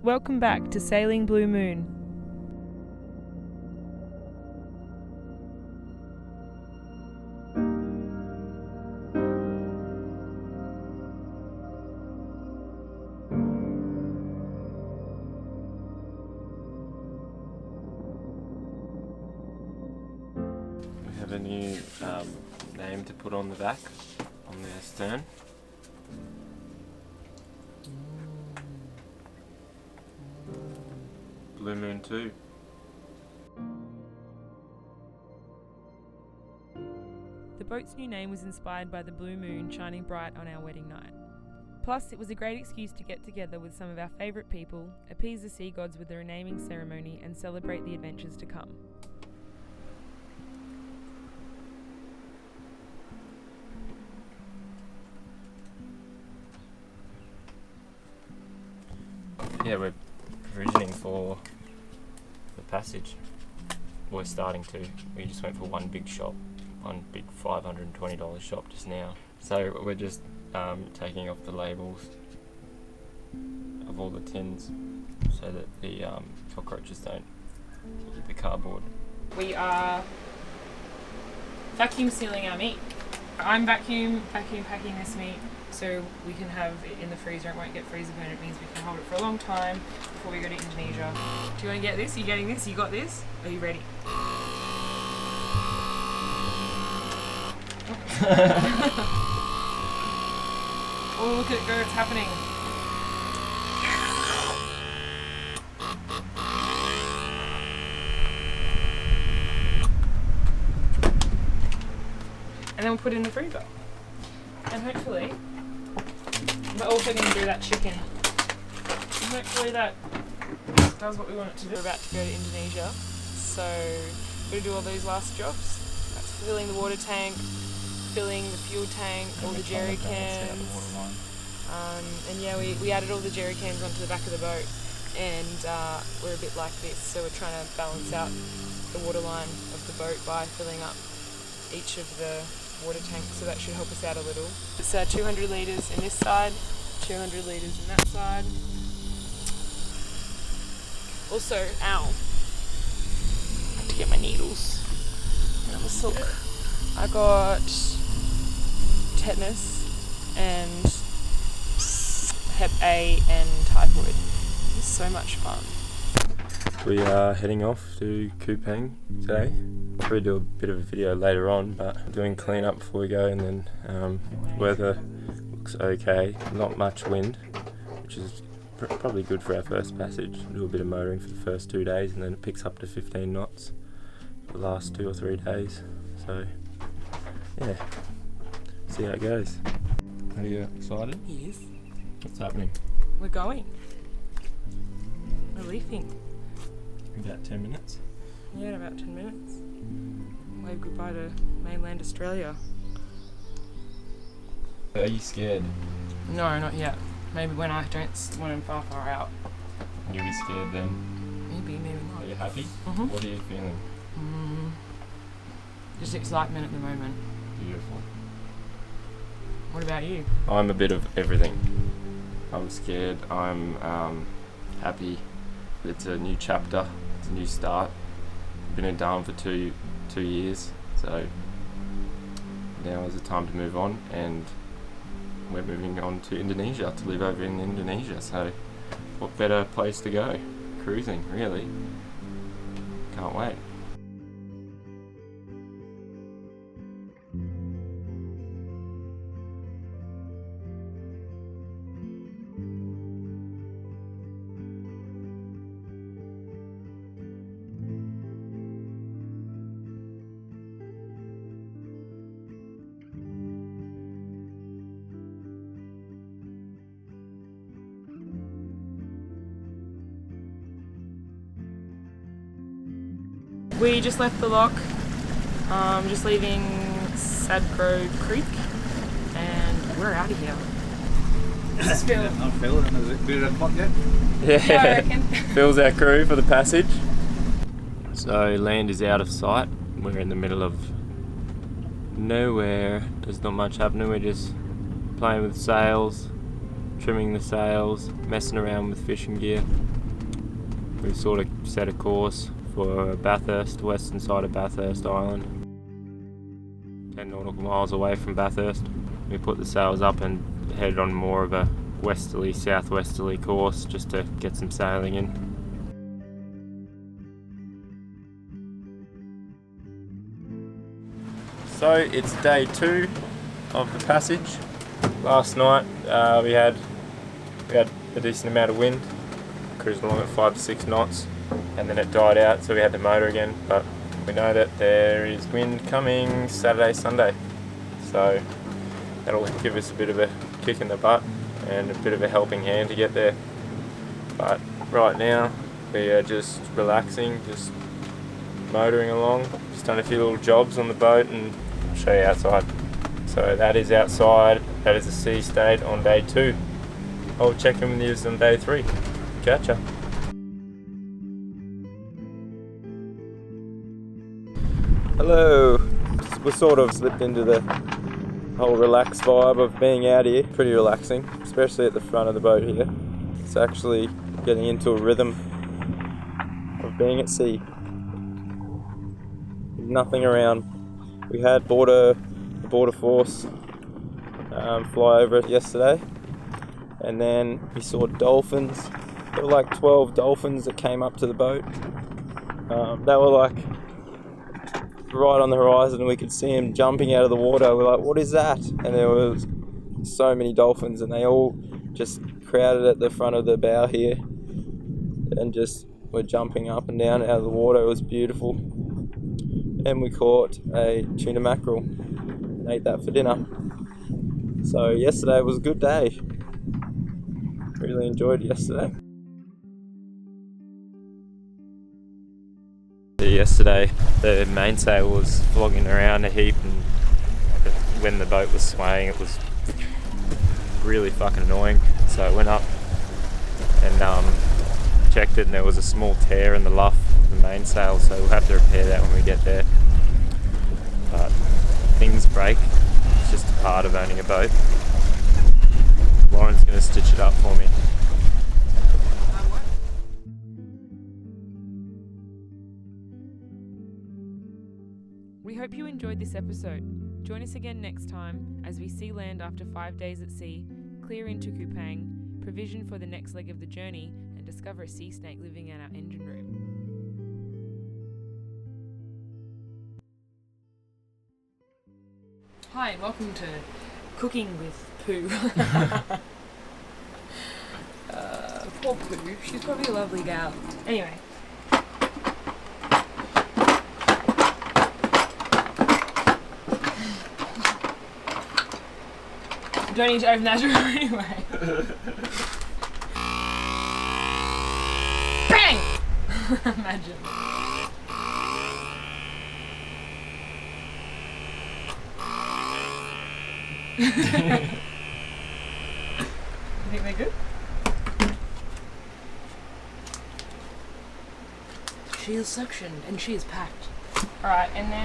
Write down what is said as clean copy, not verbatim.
Welcome back to Sailing Blue Moon. We have a new name to put on the back, on the stern. Blue Moon 2. The boat's new name was inspired by the blue moon shining bright on our wedding night. Plus, it was a great excuse to get together with some of our favourite people, appease the sea gods with the renaming ceremony, and celebrate the adventures to come. Yeah, we're provisioning for the passage. We're starting to. We just went for one big shop, one big $520 shop just now. So we're just taking off the labels of all the tins so that the cockroaches don't hit the cardboard. We are vacuum sealing our meat. I'm vacuum packing this meat so we can have it in the freezer. It won't get freezer burn. It means we can hold it for a long time before we go to Indonesia. Do you want to get this? Are you getting this? You got this? Are you ready? Oh, look at it go, it's happening. And then we'll put it in the freezer. And hopefully, we're also going to do that chicken. And hopefully that does what we want it to do. We're about to go to Indonesia, so we're going to do all those last jobs. That's filling the water tank, filling the fuel tank, all the jerry cans. And yeah, we added all the jerry cans onto the back of the boat, and we're a bit like this, so we're trying to balance out the water line of the boat by filling up each of the water tanks, so that should help us out a little. It's 200 litres in this side, 200 litres in that side. Also, ow, I have to get my needles and I'm a silk. I got tetanus and Hep A and typhoid. It's so much fun. We are heading off to Kupang today. I'll probably do a bit of a video later on, but doing clean up before we go, and then weather looks okay. Not much wind, which is probably good for our first passage. Do a bit of motoring for the first 2 days, and then it picks up to 15 knots for the last 2 or 3 days. So yeah, see how it goes. Are you excited? Yes. What's happening? We're going. We're leaving. About 10 minutes. Yeah, in about 10 minutes. Wave goodbye to mainland Australia. Are you scared? No, not yet. Maybe when I don't, when I'm far out. You'll be scared then? Maybe not. Are you happy? Mm-hmm. What are you feeling? Just excitement at the moment. Beautiful. What about you? I'm a bit of everything. I'm scared, I'm happy. It's a new chapter, it's a new start. I've been in Darwin for two years, so now is the time to move on, and we're moving on to Indonesia, to live over in Indonesia, so what better place to go? Cruising, really. Can't wait. We just left the lock, just leaving Sadgrove Creek, and we're out of here. Just feel. I'm feeling it. Is it bit of a clock yet? Yeah, I reckon. Phil's our crew for the passage. So land is out of sight. We're in the middle of nowhere. There's not much happening. We're just playing with sails, trimming the sails, messing around with fishing gear. We've sort of set a course for Bathurst, western side of Bathurst Island, 10 nautical miles away from Bathurst. We put the sails up and headed on more of a westerly, southwesterly course just to get some sailing in. So it's day 2 of the passage. Last night we had a decent amount of wind, cruising along at 5 to 6 knots, and then it died out, so we had to motor again. But we know that there is wind coming Saturday, Sunday, so that'll give us a bit of a kick in the butt and a bit of a helping hand to get there. But right now we are just relaxing, just motoring along. Just done a few little jobs on the boat, and I'll show you outside. So that is outside, that is the sea state on day 2. I'll check in with you on day 3. Catch ya. Hello. We're sort of slipped into the whole relaxed vibe of being out here. Pretty relaxing, especially at the front of the boat here. It's actually getting into a rhythm of being at sea. Nothing around. We had border force fly over it yesterday, and then we saw dolphins. There were like 12 dolphins that came up to the boat. They were like right on the horizon, and we could see them jumping out of the water. We're like, what is that? And there was so many dolphins, and they all just crowded at the front of the bow here and just were jumping up and down out of the water. It was beautiful. And we caught a tuna mackerel and ate that for dinner. So yesterday was a good day. Really enjoyed yesterday. Yesterday the mainsail was flogging around a heap, and when the boat was swaying it was really fucking annoying. So I went up and checked it, and there was a small tear in the luff of the mainsail, so we'll have to repair that when we get there. But things break, it's just a part of owning a boat. Lauren's going to stitch it up for me. We hope you enjoyed this episode. Join us again next time as we see land after 5 days at sea, clear into Kupang, provision for the next leg of the journey, and discover a sea snake living in our engine room. Hi, and welcome to Cooking with Pooh. Poor Pooh, she's probably a lovely gal. Anyway. Don't need to open that door anyway. Bang! Imagine. You think they're good? She is suction and she is packed. Alright, and then